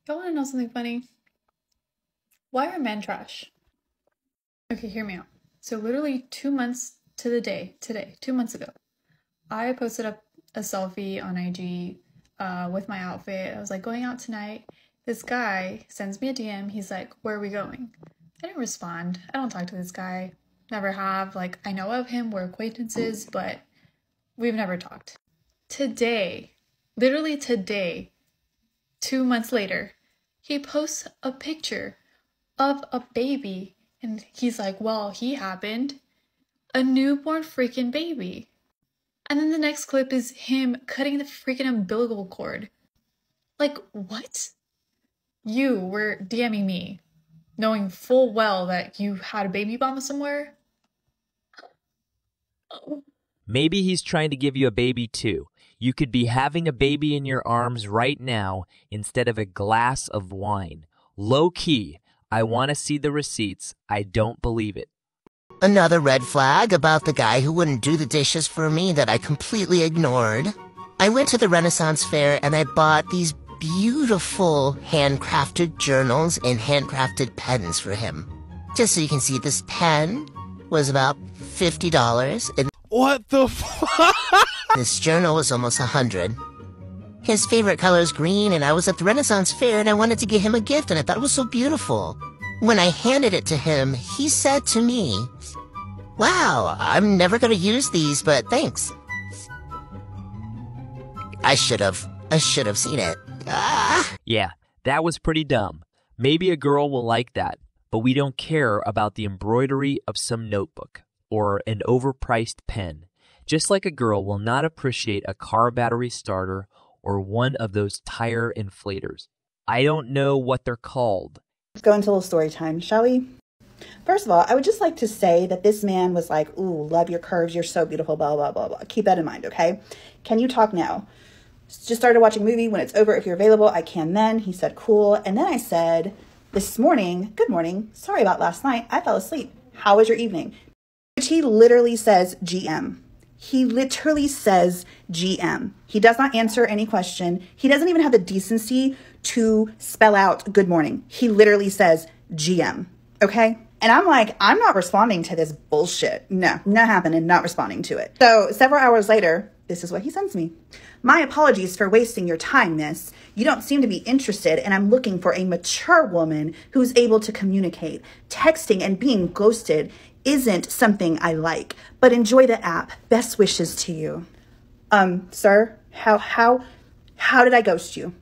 Y'all want to know something funny? Why are men trash? Okay, hear me out. So literally 2 months to the day, today, 2 months ago, I posted up a selfie on IG with my outfit. I was like, going out tonight. This guy sends me a DM. He's like, where are we going? I didn't respond. I don't talk to this guy. Never have. Like, I know of him. We're acquaintances, but we've never talked. Today, literally today, 2 months later, he posts a picture of a baby. And he's like, well, he happened. A newborn freaking baby. And then the next clip is him cutting the freaking umbilical cord. Like, what? You were DMing me, knowing full well that you had a baby mama somewhere? Oh. Maybe he's trying to give you a baby too. You could be having a baby in your arms right now instead of a glass of wine. Low key, I want to see the receipts. I don't believe it. Another red flag about the guy who wouldn't do the dishes for me that I completely ignored. I went to the Renaissance Fair and I bought these beautiful handcrafted journals and handcrafted pens for him. Just so you can see, this pen was about $50 and what the fuck? This journal was almost $100. His favorite color is green, and I was at the Renaissance Fair and I wanted to get him a gift and I thought it was so beautiful. When I handed it to him, he said to me, wow, I'm never gonna use these, but thanks. I should have seen it. Yeah, that was pretty dumb. Maybe a girl will like that, but we don't care about the embroidery of some notebook or an overpriced pen. Just like a girl will not appreciate a car battery starter or one of those tire inflators. I don't know what they're called. Let's go into a little story time, shall we? First of all, I would just like to say that this man was like, ooh, love your curves, you're so beautiful, blah, blah, blah, blah. Keep that in mind, okay? Can you talk now? Just started watching a movie. When it's over, if you're available, I can then. He said, cool. And then I said, this morning, good morning. Sorry about last night. I fell asleep. How was your evening? Which he literally says GM. He literally says GM. He does not answer any question. He doesn't even have the decency to spell out good morning. He literally says GM. Okay? And I'm like, I'm not responding to this bullshit. No, not happening. Not responding to it. So several hours later, this is what he sends me. My apologies for wasting your time, miss. You don't seem to be interested, and I'm looking for a mature woman who's able to communicate. Texting and being ghosted isn't something I like, but enjoy the app. Best wishes to you. Sir, how did I ghost you?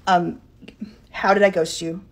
How did I ghost you?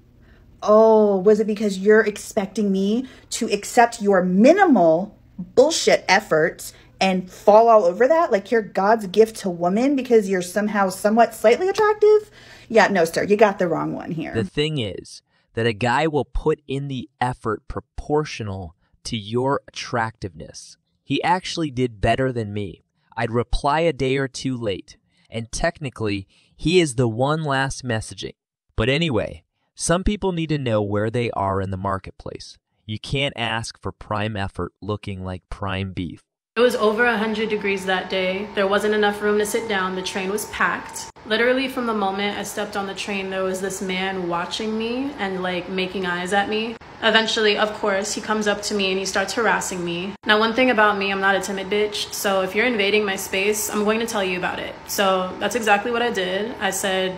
Oh, was it because you're expecting me to accept your minimal bullshit efforts and fall all over that like you're God's gift to woman because you're somehow somewhat slightly attractive? Yeah, no, sir, you got the wrong one here. The thing is that a guy will put in the effort proportional to your attractiveness. He actually did better than me. I'd reply a day or two late, and technically, he is the one last messaging. But anyway, some people need to know where they are in the marketplace. You can't ask for prime effort looking like prime beef. It was over 100 degrees that day. There wasn't enough room to sit down. The train was packed. Literally from the moment I stepped on the train, there was this man watching me and like making eyes at me. Eventually, of course, he comes up to me and he starts harassing me. Now, one thing about me, I'm not a timid bitch. So if you're invading my space, I'm going to tell you about it. So that's exactly what I did. I said,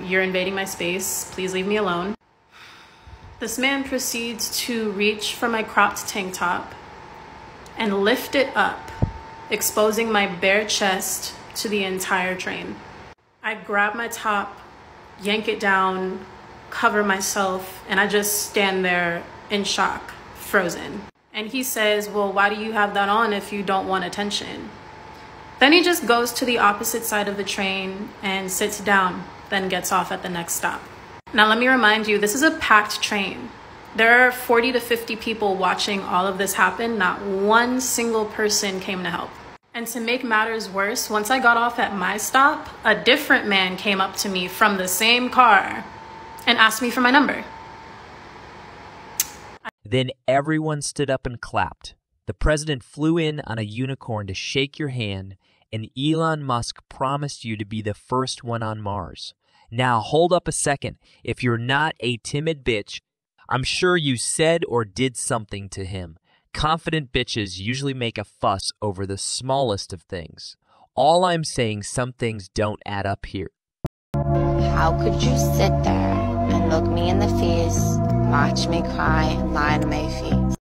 you're invading my space. Please leave me alone. This man proceeds to reach for my cropped tank top and lift it up, exposing my bare chest to the entire train. I grab my top, yank it down, cover myself, and I just stand there in shock, frozen. And he says, well, why do you have that on if you don't want attention? Then he just goes to the opposite side of the train and sits down, then gets off at the next stop. Now, let me remind you, this is a packed train. There are 40 to 50 people watching all of this happen. Not one single person came to help. And to make matters worse, once I got off at my stop, a different man came up to me from the same car and asked me for my number. Then everyone stood up and clapped. The president flew in on a unicorn to shake your hand, and Elon Musk promised you to be the first one on Mars. Now hold up a second. If you're not a timid bitch, I'm sure you said or did something to him. Confident bitches usually make a fuss over the smallest of things. All I'm saying, some things don't add up here. How could you sit there and look me in the face, watch me cry, and lie to my face?